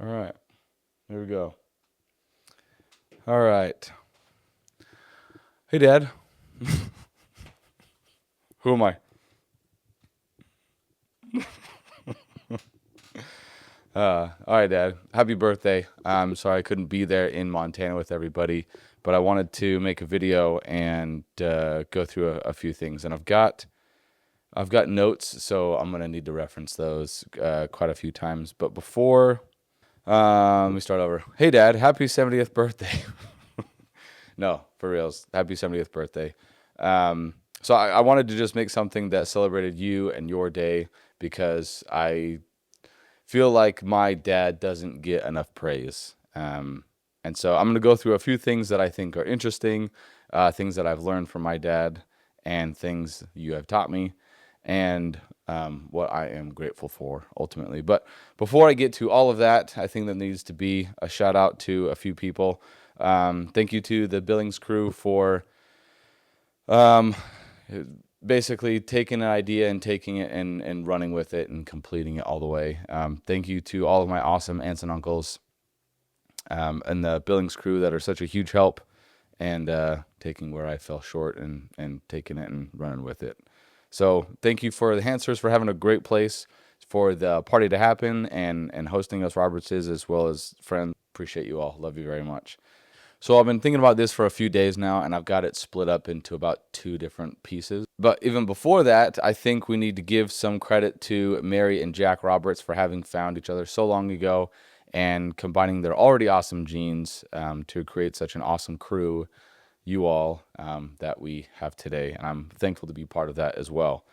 All right. Here we go. All right. Hey, Dad. Who am I? All right, Dad. Happy birthday. I'm sorry I couldn't be there in Montana with everybody, but I wanted to make a video and go through a few things. And I've got notes, so I'm gonna need to reference those quite a few times. But before let me start over. Hey, Dad. Happy 70th birthday. No, for reals. Happy 70th birthday. So I wanted to just make something that celebrated you and your day because I feel like my dad doesn't get enough praise. And so I'm going to go through a few things that I think are interesting, things that I've learned from my dad, and things you have taught me, and what I am grateful for ultimately. But before I get to all of that, I think there needs to be a shout out to a few people. Thank you to the Billings crew for um, basically taking an idea and taking it and running with it and completing it all the way. Thank you to all of my awesome aunts and uncles and the Billings crew that are such a huge help and taking where I fell short and taking it and running with it. So thank you for the Hansers for having a great place for the party to happen and hosting us Robertses as well as friends. Appreciate you all. Love you very much. So I've been thinking about this for a few days now, and I've got it split up into about two different pieces. But even before that, I think we need to give some credit to Mary and Jack Roberts for having found each other so long ago and combining their already awesome genes to create such an awesome crew, you all, that we have today. And I'm thankful to be part of that as well.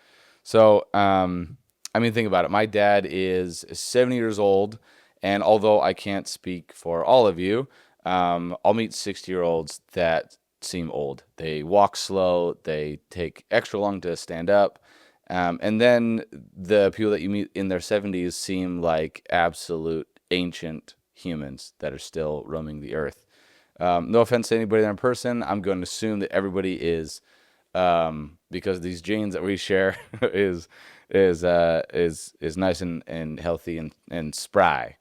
So, think about it. My dad is 70 years old, and although I can't speak for all of you, I'll meet 60-year-olds that seem old. They walk slow, they take extra long to stand up, and then the people that you meet in their 70s seem like absolute ancient humans that are still roaming the earth. No offense to anybody there in person. I'm going to assume that everybody is, because these genes that we share is nice and healthy and spry.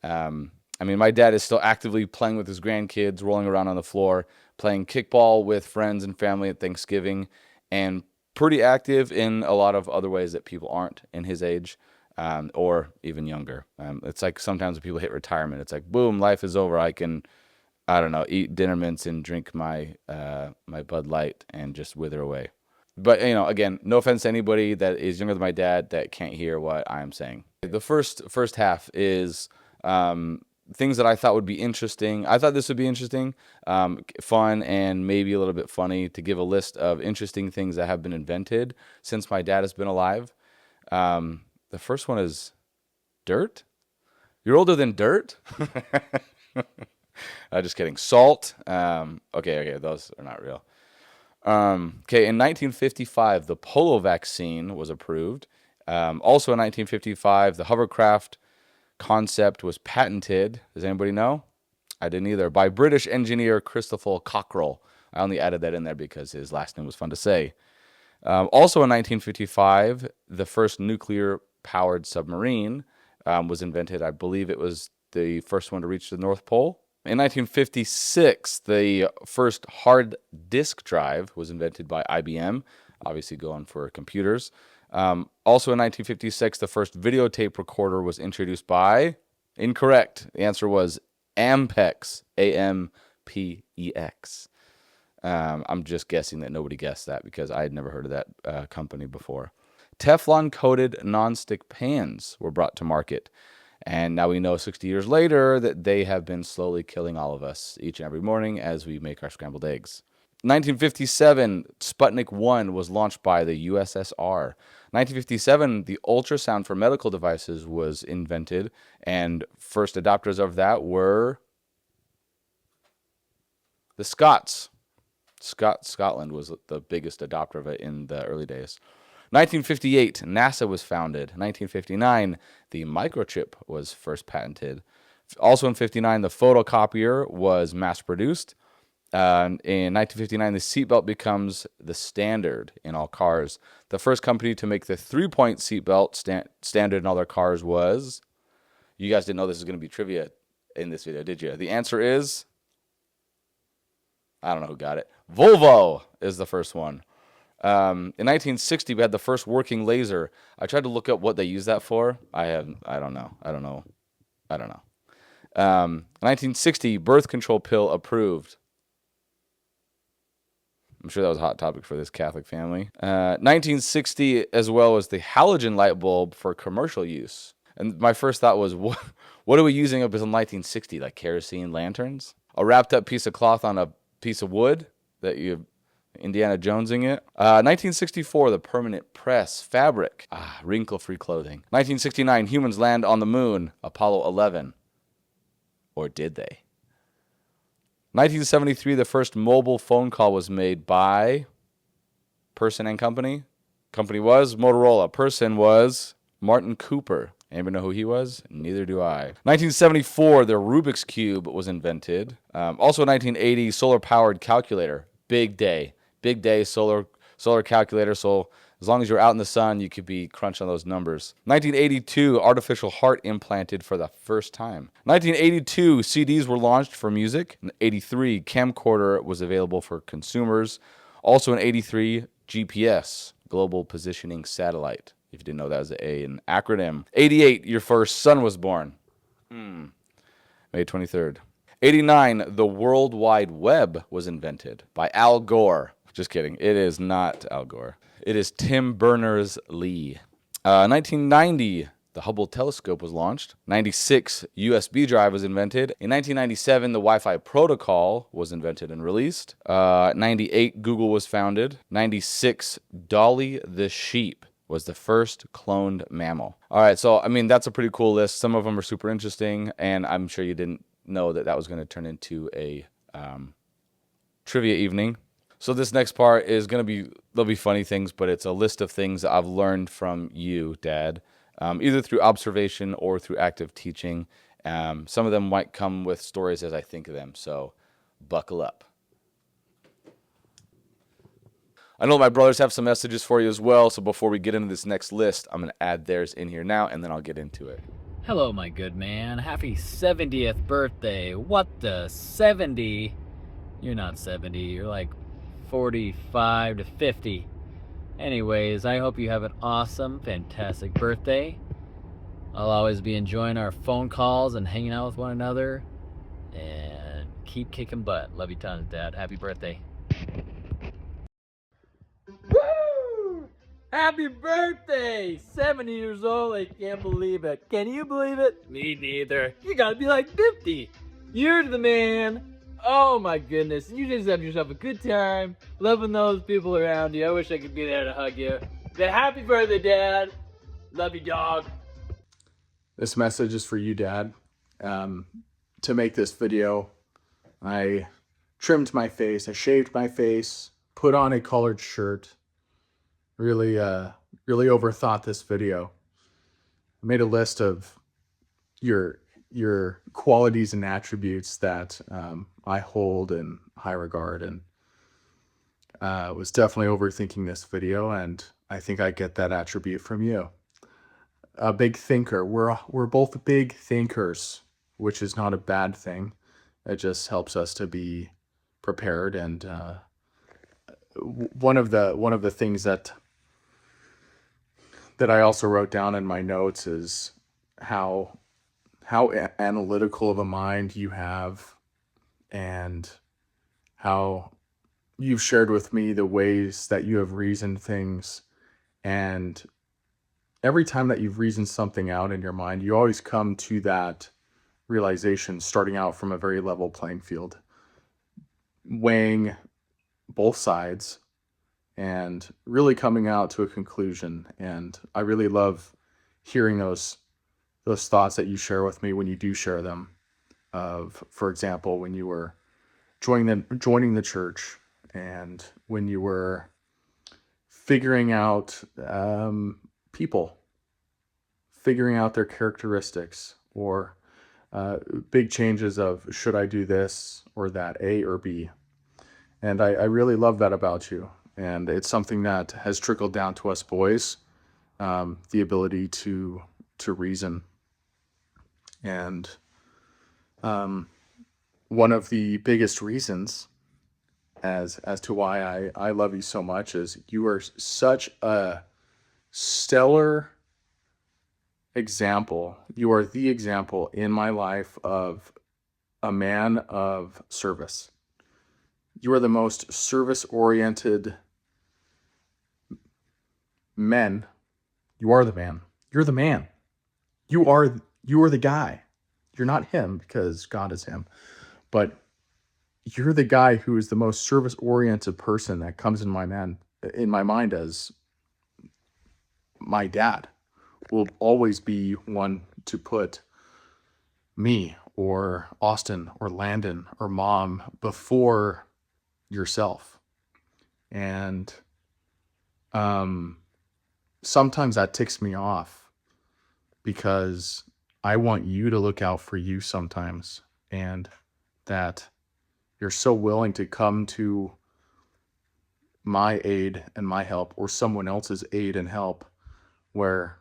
My dad is still actively playing with his grandkids, rolling around on the floor, playing kickball with friends and family at Thanksgiving, and pretty active in a lot of other ways that people aren't in his age, or even younger. It's like sometimes when people hit retirement, it's like, boom, life is over. I can, I don't know, eat dinner mints and drink my Bud Light and just wither away. But, again, no offense to anybody that is younger than my dad that can't hear what I'm saying. The first half is things that I thought would be interesting. I thought this would be interesting, fun, and maybe a little bit funny to give a list of interesting things that have been invented since my dad has been alive. The first one is dirt. You're older than dirt? Just kidding. Salt. Okay, those are not real. Okay, in 1955, the polio vaccine was approved. Also in 1955, the hovercraft concept was patented. Does anybody know? I didn't either. By British engineer Christopher Cockerell. I only added that in there because his last name was fun to say. Also in 1955, the first nuclear-powered submarine was invented. I believe it was the first one to reach the North Pole. In 1956, the first hard disk drive was invented by IBM, obviously going for computers. Also in 1956, the first videotape recorder was introduced by, incorrect. The answer was Ampex, Ampex. I'm just guessing that nobody guessed that because I had never heard of that company before. Teflon-coated nonstick pans were brought to market. And now we know 60 years later that they have been slowly killing all of us each and every morning as we make our scrambled eggs. 1957, Sputnik 1 was launched by the USSR. 1957, the ultrasound for medical devices was invented, and first adopters of that were the Scots. Scotland was the biggest adopter of it in the early days. 1958, NASA was founded. 1959, the microchip was first patented. Also in 59, the photocopier was mass-produced. In 1959, the seatbelt becomes the standard in all cars. The first company to make the three-point seatbelt standard in all their cars was You guys didn't know this was going to be trivia in this video, did you? The answer is, I don't know who got it. Volvo is the first one. In 1960, we had the first working laser. I tried to look up what they used that for. I don't know. 1960, birth control pill approved. I'm sure that was a hot topic for this Catholic family. 1960, as well as the halogen light bulb for commercial use. And my first thought was, what are we using up until 1960? Like kerosene lanterns? A wrapped up piece of cloth on a piece of wood that you Indiana Jonesing it. 1964, the permanent press fabric. Wrinkle-free clothing. 1969, humans land on the moon. Apollo 11. Or did they? 1973, the first mobile phone call was made by person and company. Company was Motorola. Person was Martin Cooper. Anybody know who he was? Neither do I. 1974, the Rubik's Cube was invented. Also 1980, solar-powered calculator. Big day. Big day, solar calculator. So as long as you're out in the sun, you could be crunching those numbers. 1982, artificial heart implanted for the first time. 1982, CDs were launched for music. In 83, camcorder was available for consumers. Also in 83, GPS, Global Positioning Satellite. If you didn't know, that was an acronym. 88, your first son was born. May 23rd. 89, the World Wide Web was invented by Al Gore. Just kidding. It is not Al Gore. It is Tim Berners-Lee. 1990, the Hubble telescope was launched. 96, USB drive was invented. In 1997, the Wi-Fi protocol was invented and released. 98, Google was founded. 96, Dolly the sheep was the first cloned mammal. All right, so, I mean, that's a pretty cool list. Some of them are super interesting, and I'm sure you didn't know that was going to turn into a trivia evening. So this next part is going to be, there'll be funny things, but it's a list of things that I've learned from you, Dad, either through observation or through active teaching. Some of them might come with stories as I think of them, so buckle up. I know my brothers have some messages for you as well, so before we get into this next list, I'm going to add theirs in here now, and then I'll get into it. Hello, my good man. Happy 70th birthday. What the 70? You're not 70. You're like 45 to 50. Anyways, I hope you have an awesome, fantastic birthday. I'll always be enjoying our phone calls and hanging out with one another. And keep kicking butt. Love you tons, Dad. Happy birthday. Woo! Happy birthday! 70 years old. I can't believe it. Can you believe it? Me neither. You gotta be like 50. You're the man. Oh my goodness, you just have yourself a good time, loving those people around you. I wish I could be there to hug you. But happy birthday, Dad. Love you, dog. This message is for you, Dad. To make this video, I trimmed my face, I shaved my face, put on a collared shirt, really overthought this video. I made a list of your qualities and attributes that I hold in high regard, and was definitely overthinking this video, and I think I get that attribute from you. A big thinker. We're both big thinkers, which is not a bad thing. It just helps us to be prepared. And one of the things that I also wrote down in my notes is how analytical of a mind you have, and how you've shared with me the ways that you have reasoned things. And every time that you've reasoned something out in your mind, you always come to that realization starting out from a very level playing field, weighing both sides and really coming out to a conclusion. And I really love hearing those thoughts that you share with me when you do share them. Of, for example, when you were joining the church, and when you were figuring out people, figuring out their characteristics, or big changes of should I do this or that, A or B. And I really love that about you. And it's something that has trickled down to us boys, the ability to reason. And one of the biggest reasons as to why I love you so much is you are such a stellar example. You are the example in my life of a man of service. You are the most service oriented men. You are the man. You're the man. You are the guy. You're not him because God is him, but you're the guy who is the most service oriented person that comes in my mind as my dad will always be one to put me or Austin or Landon or mom before yourself. And sometimes that ticks me off because I want you to look out for you sometimes, and that you're so willing to come to my aid and my help or someone else's aid and help where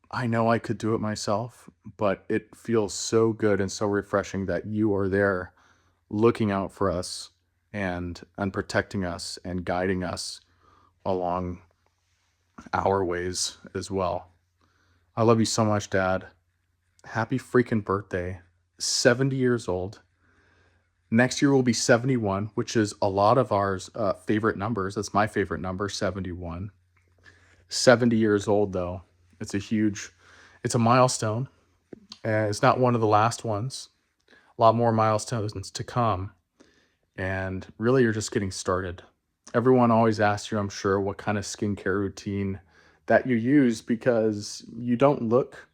I know I could do it myself, but it feels so good and so refreshing that you are there looking out for us and protecting us and guiding us along our ways as well. I love you so much, Dad. Happy freaking birthday. 70 years old. Next year will be 71, which is a lot of ours favorite numbers. That's my favorite number, 71. 70 years old, though. It's a milestone. It's not one of the last ones. A lot more milestones to come. And really, you're just getting started. Everyone always asks you, I'm sure, what kind of skincare routine that you use because you don't look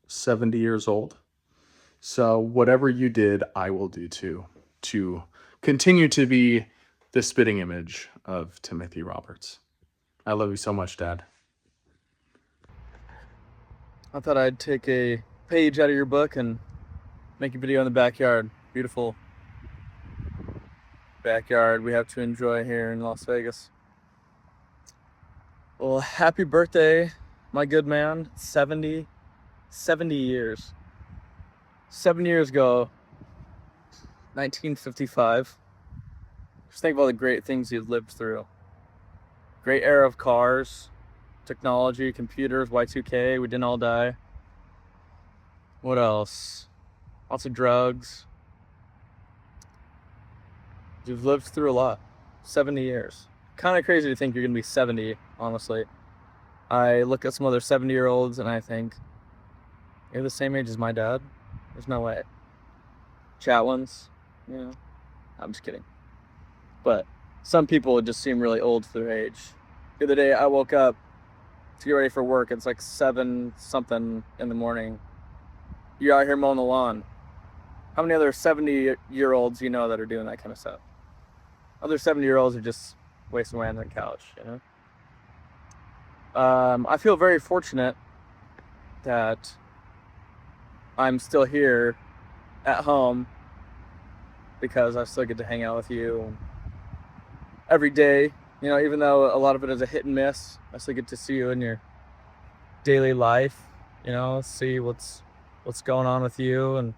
70 years old. So, whatever you did, I will do too, to continue to be the spitting image of Timothy Roberts. I love you so much, Dad. I thought I'd take a page out of your book and make a video in the backyard. Beautiful backyard we have to enjoy here in Las Vegas. Well, happy birthday, my good man. 70 years. 7 years ago, 1955. Just think of all the great things you've lived through. Great era of cars, technology, computers, Y2K, we didn't all die. What else? Lots of drugs. You've lived through a lot. 70 years. Kind of crazy to think you're going to be 70, honestly. I look at some other 70-year-olds and I think, you're the same age as my dad? There's no way. Chatwins, you know, I'm just kidding. But some people would just seem really old for their age. The other day I woke up to get ready for work. It's like 7 something in the morning. You're out here mowing the lawn. How many other 70-year-olds you know that are doing that kind of stuff? Other 70-year-olds are just wasting away on their couch, you know? I feel very fortunate that I'm still here at home because I still get to hang out with you every day. You know, even though a lot of it is a hit and miss, I still get to see you in your daily life, you know, see what's going on with you. And,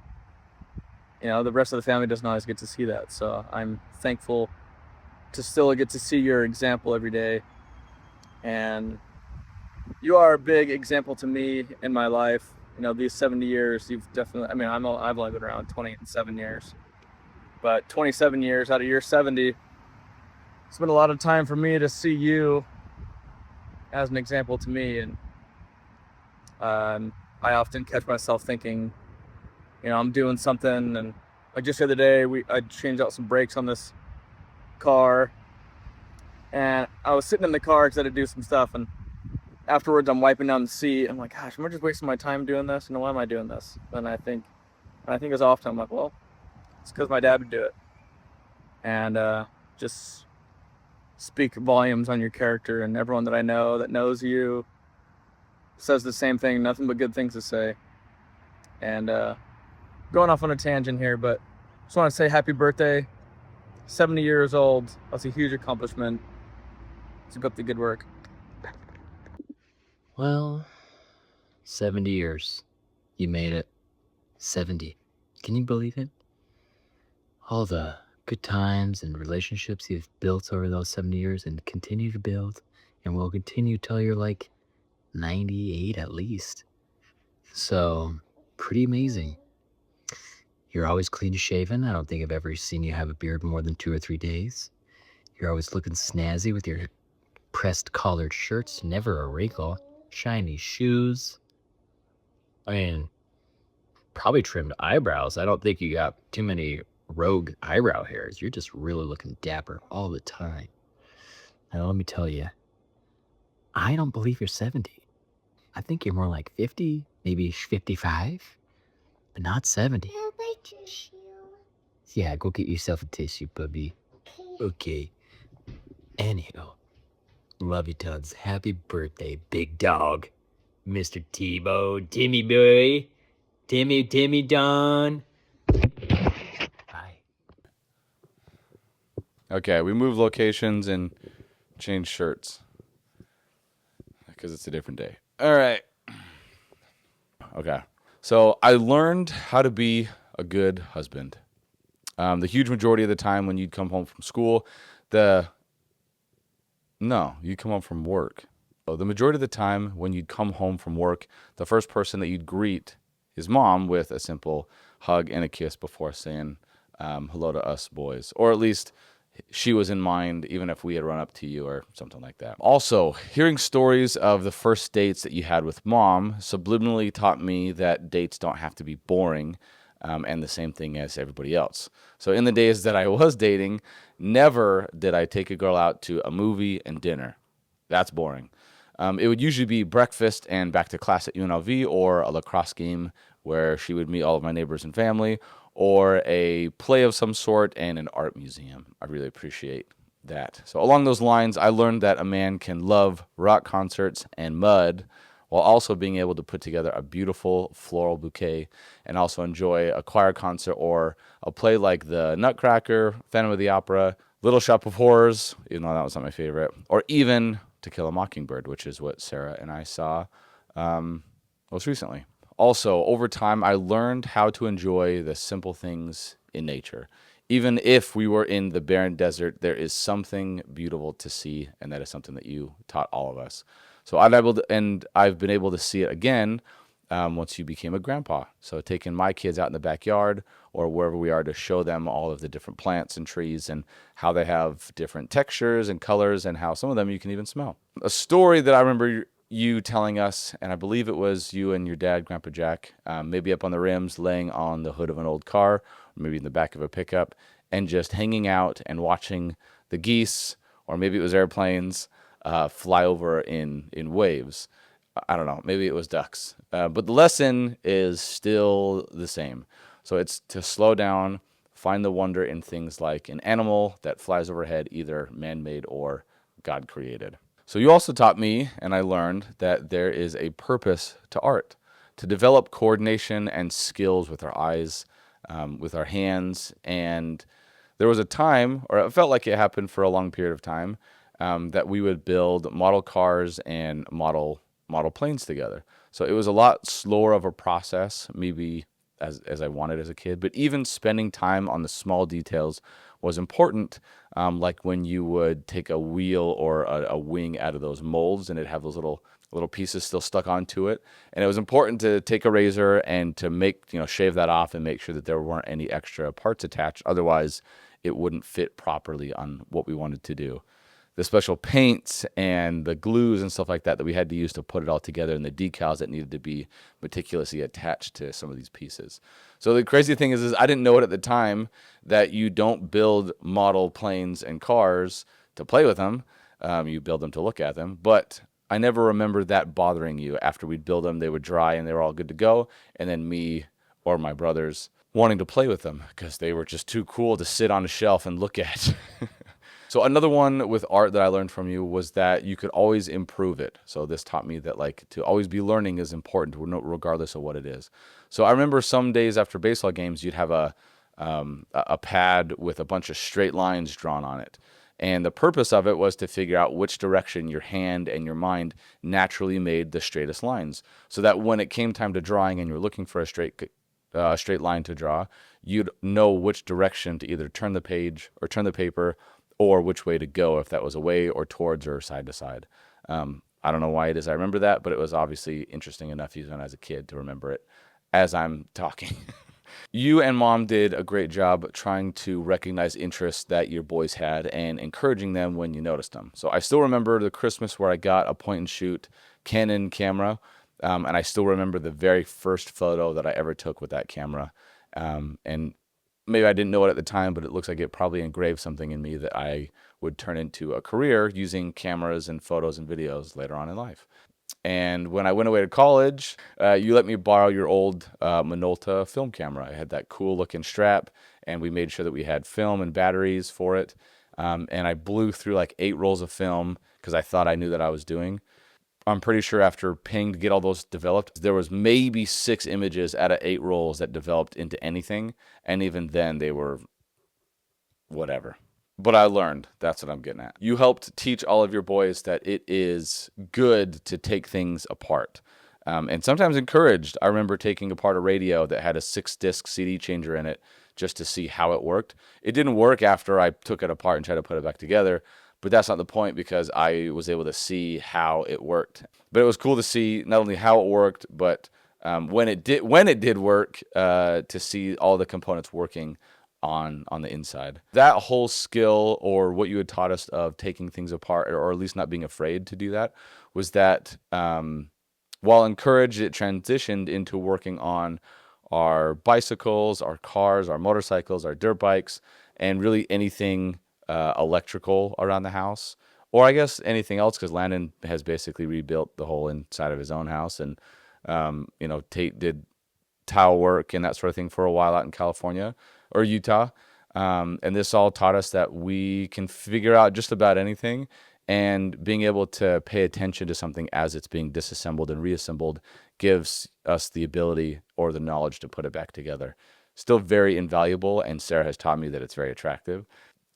you know, the rest of the family doesn't always get to see that. So I'm thankful to still get to see your example every day. And you are a big example to me in my life. You know, these 70 years, you've definitely, I mean, I've only been around 27 years, but 27 years out of your 70, it's been a lot of time for me to see you as an example to me. And I often catch myself thinking, you know, I'm doing something, and like just the other day, I changed out some brakes on this car, and I was sitting in the car because I had to do some stuff, and afterwards I'm wiping down the seat. I'm like, gosh, am I just wasting my time doing this? And why am I doing this? And I think as often I'm like, well, it's because my dad would do it. And just speak volumes on your character, and everyone that I know that knows you says the same thing, nothing but good things to say. And going off on a tangent here, but just want to say happy birthday. 70 years old. That's a huge accomplishment. Keep up the good work. Well, 70 years. You made it. 70. Can you believe it? All the good times and relationships you've built over those 70 years and continue to build and will continue till you're like 98 at least. So, pretty amazing. You're always clean shaven. I don't think I've ever seen you have a beard more than 2 or 3 days. You're always looking snazzy with your pressed collared shirts, never a wrinkle, shiny shoes. I mean, probably trimmed eyebrows. I don't think you got too many rogue eyebrow hairs. You're just really looking dapper all the time. Now, let me tell you, I don't believe you're 70. I think you're more like 50, maybe 55, but not 70. Can I have my tissue? Yeah, go get yourself a tissue, puppy. Okay. Anyhow, love you tons. Happy birthday, big dog. Mr. Tebow, Timmy boy. Timmy Don. Bye. Okay, we moved locations and changed shirts because it's a different day. All right. Okay. So I learned how to be a good husband. The huge majority of the time when you'd come home from school, you'd come home from work. So the majority of the time when you'd come home from work, the first person that you'd greet is mom with a simple hug and a kiss before saying hello to us boys, or at least she was in mind, even if we had run up to you or something like that. Also, hearing stories of the first dates that you had with mom subliminally taught me that dates don't have to be boring, and the same thing as everybody else. So in the days that I was dating, never did I take a girl out to a movie and dinner. That's boring. It would usually be breakfast and back to class at UNLV, or a lacrosse game where she would meet all of my neighbors and family, or a play of some sort and an art museum. I really appreciate that. So along those lines, I learned that a man can love rock concerts and mud while also being able to put together a beautiful floral bouquet and also enjoy a choir concert or a play like the Nutcracker, Phantom of the Opera, Little Shop of Horrors, even though that was not my favorite, or even To Kill a Mockingbird, which is what Sarah and I saw most recently. Also, over time, I learned how to enjoy the simple things in nature. Even if we were in the barren desert, there is something beautiful to see, and that is something that you taught all of us. So I've been able to see it again once you became a grandpa. So taking my kids out in the backyard or wherever we are to show them all of the different plants and trees and how they have different textures and colors and how some of them you can even smell. A story that I remember you telling us, and I believe it was you and your dad, Grandpa Jack, maybe up on the rims, laying on the hood of an old car, or maybe in the back of a pickup, and just hanging out and watching the geese, or maybe it was airplanes, fly over in waves. I don't know, maybe it was ducks. But the lesson is still the same. So it's to slow down, find the wonder in things like an animal that flies overhead, either man-made or God-created. So you also taught me, and I learned, that there is a purpose to art, to develop coordination and skills with our eyes, with our hands. And there was a time, or it felt like it happened for a long period of time, that we would build model cars and model planes together. So it was a lot slower of a process, maybe as I wanted as a kid, but even spending time on the small details was important, like when you would take a wheel or a wing out of those molds and it'd have those little pieces still stuck onto it. And it was important to take a razor and to shave that off and make sure that there weren't any extra parts attached. Otherwise, it wouldn't fit properly on what we wanted to do. The special paints and the glues and stuff like that we had to use to put it all together, and the decals that needed to be meticulously attached to some of these pieces. So the crazy thing is I didn't know it at the time that you don't build model planes and cars to play with them. You build them to look at them. But I never remembered that bothering you. After we'd build them, they would dry and they were all good to go. And then me or my brothers wanting to play with them because they were just too cool to sit on a shelf and look at. So another one with art that I learned from you was that you could always improve it. So this taught me that to always be learning is important regardless of what it is. So I remember some days after baseball games, you'd have a pad with a bunch of straight lines drawn on it. And the purpose of it was to figure out which direction your hand and your mind naturally made the straightest lines. So that when it came time to drawing and you were looking for a straight a straight line to draw, you'd know which direction to either turn the page or turn the paper, or which way to go, if that was away or towards or side to side. I don't know why it is I remember that, but it was obviously interesting enough even as a kid to remember it as I'm talking. You and mom did a great job trying to recognize interests that your boys had and encouraging them when you noticed them. So I still remember the Christmas where I got a point and shoot Canon camera, and I still remember the very first photo that I ever took with that camera. And maybe I didn't know it at the time, but it looks like it probably engraved something in me that I would turn into a career using cameras and photos and videos later on in life. And when I went away to college, you let me borrow your old Minolta film camera. I had that cool looking strap, and we made sure that we had film and batteries for it. And I blew through like 8 rolls of film because I thought I knew that I was doing. I'm pretty sure after paying to get all those developed, there was maybe 6 images out of 8 rolls that developed into anything. And even then, they were whatever. But I learned. That's what I'm getting at. You helped teach all of your boys that it is good to take things apart. And sometimes encouraged. I remember taking apart a radio that had a 6-disc CD changer in it just to see how it worked. It didn't work after I took it apart and tried to put it back together, but that's not the point because I was able to see how it worked. But it was cool to see not only how it worked, but when it did work, to see all the components working on the inside. That whole skill, or what you had taught us of taking things apart, or at least not being afraid to do that, was that while encouraged, it transitioned into working on our bicycles, our cars, our motorcycles, our dirt bikes, and really anything electrical around the house. Or I guess anything else, because Landon has basically rebuilt the whole inside of his own house. And, Tate did tile work and that sort of thing for a while out in California or Utah. And this all taught us that we can figure out just about anything, and being able to pay attention to something as it's being disassembled and reassembled gives us the ability or the knowledge to put it back together. Still very invaluable, and Sarah has taught me that it's very attractive.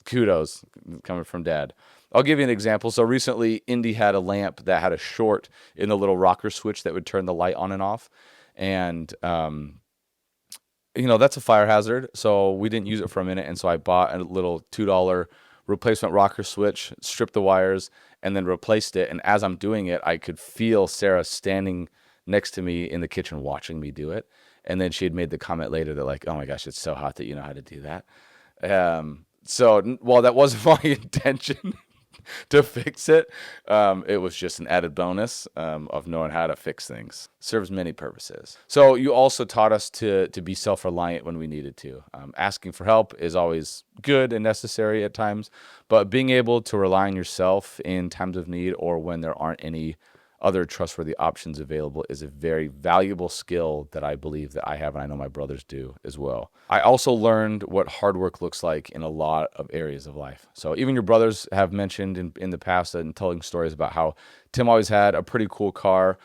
Kudos coming from Dad. I'll give you an example. So recently, Indy had a lamp that had a short in the little rocker switch that would turn the light on and off. And that's a fire hazard, so we didn't use it for a minute, and so I bought a little $2 replacement rocker switch, stripped the wires, and then replaced it. And as I'm doing it, I could feel Sarah standing next to me in the kitchen watching me do it. And then she had made the comment later that, like, oh my gosh, it's so hot that you know how to do that. So while that wasn't my intention to fix it, it was just an added bonus of knowing how to fix things. Serves many purposes. So you also taught us to be self-reliant when we needed to. Asking for help is always good and necessary at times, but being able to rely on yourself in times of need or when there aren't any other trustworthy options available is a very valuable skill that I believe that I have, and I know my brothers do as well. I also learned what hard work looks like in a lot of areas of life. So even your brothers have mentioned in the past and telling stories about how Tim always had a pretty cool car,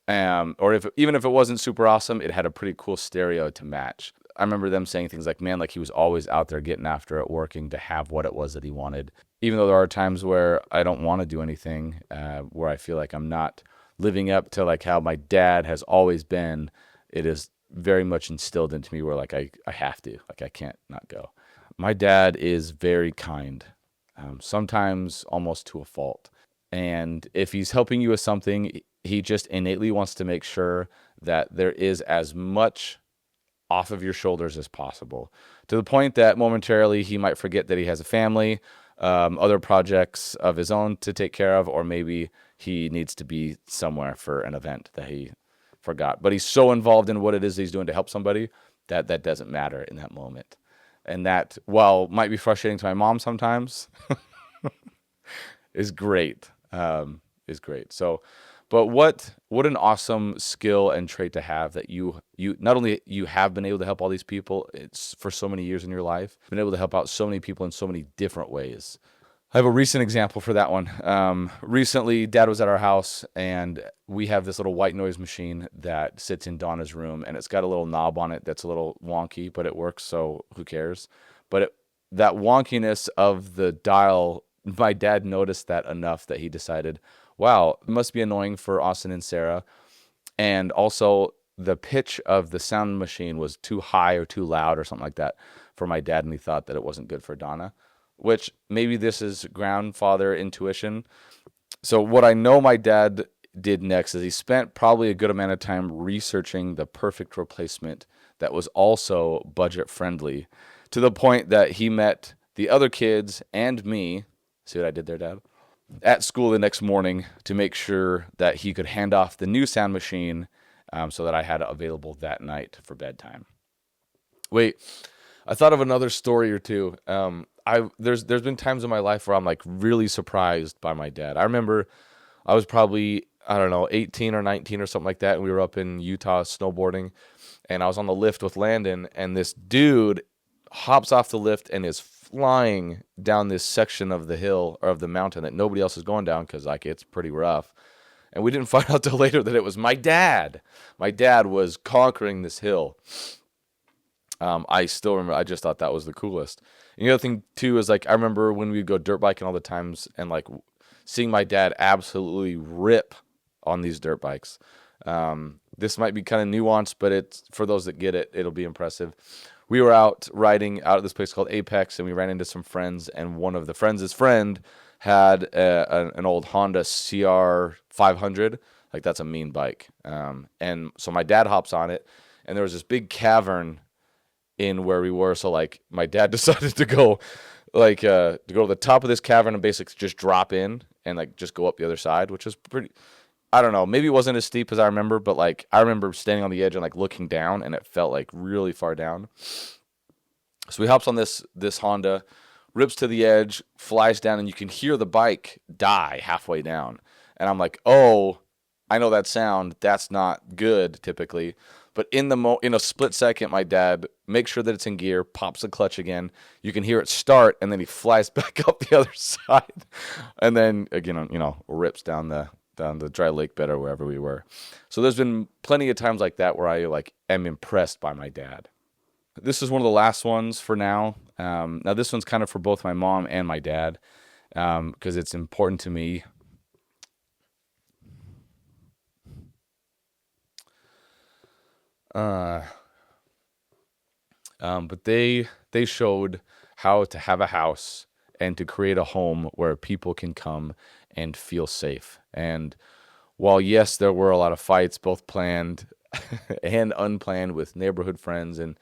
or even if it wasn't super awesome, it had a pretty cool stereo to match. I remember them saying things like, man, like he was always out there getting after it, working to have what it was that he wanted. Even though there are times where I don't want to do anything, where I feel like I'm not living up to like how my dad has always been, it is very much instilled into me where like I have to, like I can't not go. My dad is very kind, sometimes almost to a fault. And if he's helping you with something, he just innately wants to make sure that there is as much off of your shoulders as possible, to the point that momentarily he might forget that he has a family, other projects of his own to take care of, or maybe he needs to be somewhere for an event that he forgot. But he's so involved in what it is he's doing to help somebody that that doesn't matter in that moment. And that, while might be frustrating to my mom sometimes, is great. Is great. So, but what an awesome skill and trait to have, that you not only you have been able to help all these people, it's for so many years in your life, been able to help out so many people in so many different ways. I have a recent example for that one. Recently, Dad was at our house, and we have this little white noise machine that sits in Donna's room, and it's got a little knob on it that's a little wonky, but it works, so who cares? But that wonkiness of the dial, my dad noticed that enough that he decided, wow, it must be annoying for Austin and Sarah. And also, the pitch of the sound machine was too high or too loud or something like that for my dad, and he thought that it wasn't good for Donna, which maybe this is grandfather intuition. So what I know my dad did next is he spent probably a good amount of time researching the perfect replacement that was also budget friendly, to the point that he met the other kids and me. See what I did there, Dad? At school the next morning to make sure that he could hand off the new sound machine, so that I had it available that night for bedtime. Wait, I thought of another story or two. There's been times in my life where I'm like really surprised by my dad. I remember I was probably, I don't know, 18 or 19 or something like that, and we were up in Utah snowboarding, and I was on the lift with Landon, and this dude hops off the lift and is flying down this section of the hill or of the mountain that nobody else is going down because like it's pretty rough. And we didn't find out till later that it was my dad. My dad was conquering this hill. I still remember. I just thought that was the coolest. And the other thing too is like I remember when we would go dirt biking all the times, and like seeing my dad absolutely rip on these dirt bikes. This might be kind of nuanced, but it's for those that get it, it'll be impressive. We were out riding out at this place called Apex, and we ran into some friends, and one of the friends' friend had an old Honda CR 500. Like that's a mean bike. And so my dad hops on it, and there was this big cavern in where we were. So like my dad decided to go to go to the top of this cavern and basically just drop in and like just go up the other side, which is pretty, I don't know, maybe it wasn't as steep as I remember, but like I remember standing on the edge and like looking down, and it felt like really far down. So he hops on this Honda, rips to the edge, flies down, and you can hear the bike die halfway down. And I'm like, oh, I know that sound. That's not good typically. But in a split second, my dad makes sure that it's in gear, pops the clutch again. You can hear it start, and then he flies back up the other side, and then again, rips down the dry lake bed or wherever we were. So there's been plenty of times like that where I like am impressed by my dad. This is one of the last ones for now. Now this one's kind of for both my mom and my dad, because it's important to me. But they showed how to have a house and to create a home where people can come and feel safe. And while yes, there were a lot of fights, both planned and unplanned, with neighborhood friends and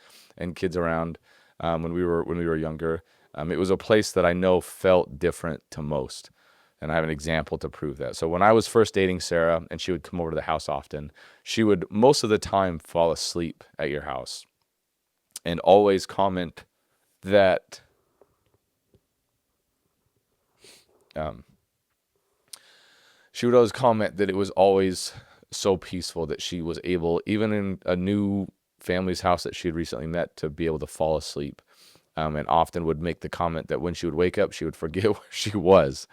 kids around, when we were younger, it was a place that I know felt different to most. And I have an example to prove that. So when I was first dating Sarah and she would come over to the house often, she would most of the time fall asleep at your house and always comment that she would always comment that it was always so peaceful that she was able, even in a new family's house that she had recently met, to be able to fall asleep. And often would make the comment that when she would wake up, she would forget where she was.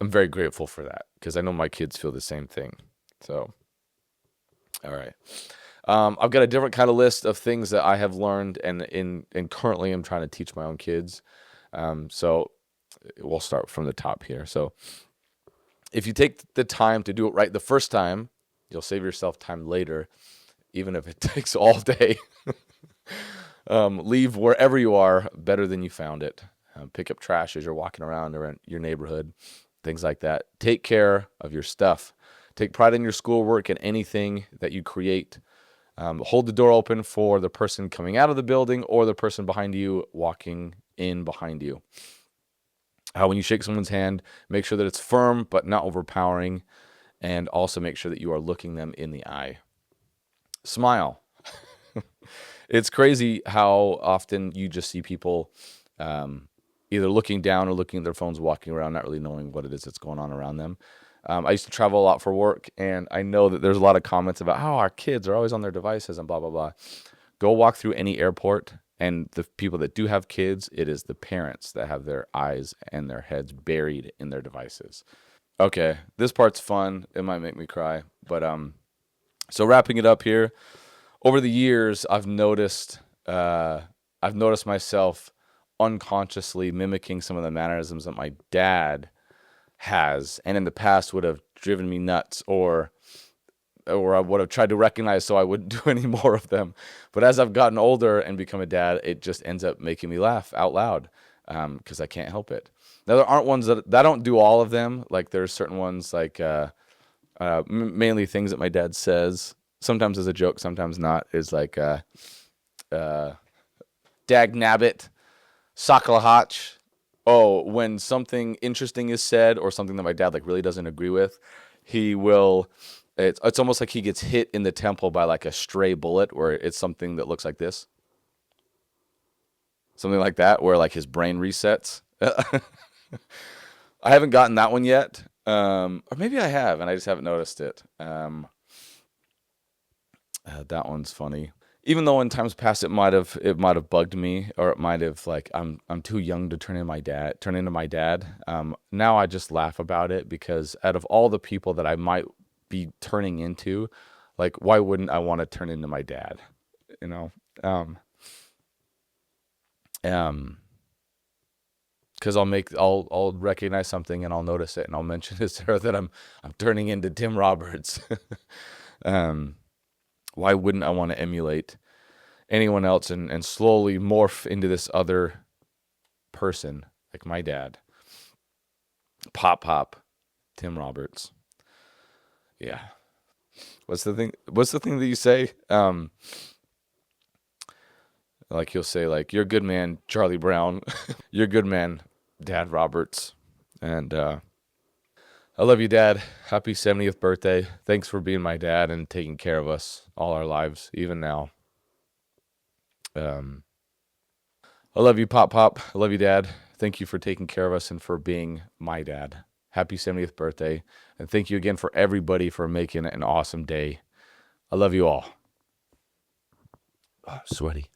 I'm very grateful for that because I know my kids feel the same thing. So, all right. I've got a different kind of list of things that I have learned and currently I'm trying to teach my own kids. So we'll start from the top here. So if you take the time to do it right the first time, you'll save yourself time later, even if it takes all day. Leave wherever you are better than you found it. Pick up trash as you're walking around your neighborhood, things like that. Take care of your stuff. Take pride in your schoolwork and anything that you create. Hold the door open for the person coming out of the building or the person behind you walking in behind you. When you shake someone's hand, make sure that it's firm but not overpowering, and also make sure that you are looking them in the eye. Smile. It's crazy how often you just see people either looking down or looking at their phones, walking around, not really knowing what it is that's going on around them. I used to travel a lot for work, and I know that there's a lot of comments about how our kids are always on their devices and blah, blah, blah. Go walk through any airport, and the people that do have kids, it is the parents that have their eyes and their heads buried in their devices. Okay, this part's fun. It might make me cry. But so wrapping it up here, over the years, I've noticed myself unconsciously mimicking some of the mannerisms that my dad has, and in the past would have driven me nuts or or I would have tried to recognize so I wouldn't do any more of them. But as I've gotten older and become a dad, it just ends up making me laugh out loud because I can't help it. Now, there aren't ones that I don't do all of them. Like there's certain ones like mainly things that my dad says, sometimes as a joke, sometimes not, is like dag nabbit, sakalahach. Oh, when something interesting is said or something that my dad like really doesn't agree with, he will. It's almost like he gets hit in the temple by like a stray bullet, where it's something that looks like this, something like that, where like his brain resets. I haven't gotten that one yet, or maybe I have, and I just haven't noticed it. That one's funny. Even though in times past it might have bugged me, or it might have like I'm too young to turn into my dad. Now I just laugh about it because out of all the people that I might be turning into, like why wouldn't I want to turn into my dad? You know, because I'll recognize something and I'll notice it and I'll mention to Sarah that I'm turning into Tim Roberts. Why wouldn't I want to emulate anyone else and slowly morph into this other person like my dad? PopPop, Tim Roberts. Yeah. What's the thing that you say? Like you'll say like, you're a good man, Charlie Brown. You're a good man, Dad Roberts. And I love you, Dad. Happy 70th birthday. Thanks for being my dad and taking care of us all our lives, even now. I love you, PopPop. I love you, Dad. Thank you for taking care of us and for being my dad. Happy 70th birthday. And thank you again for everybody for making it an awesome day. I love you all. Oh, sweaty.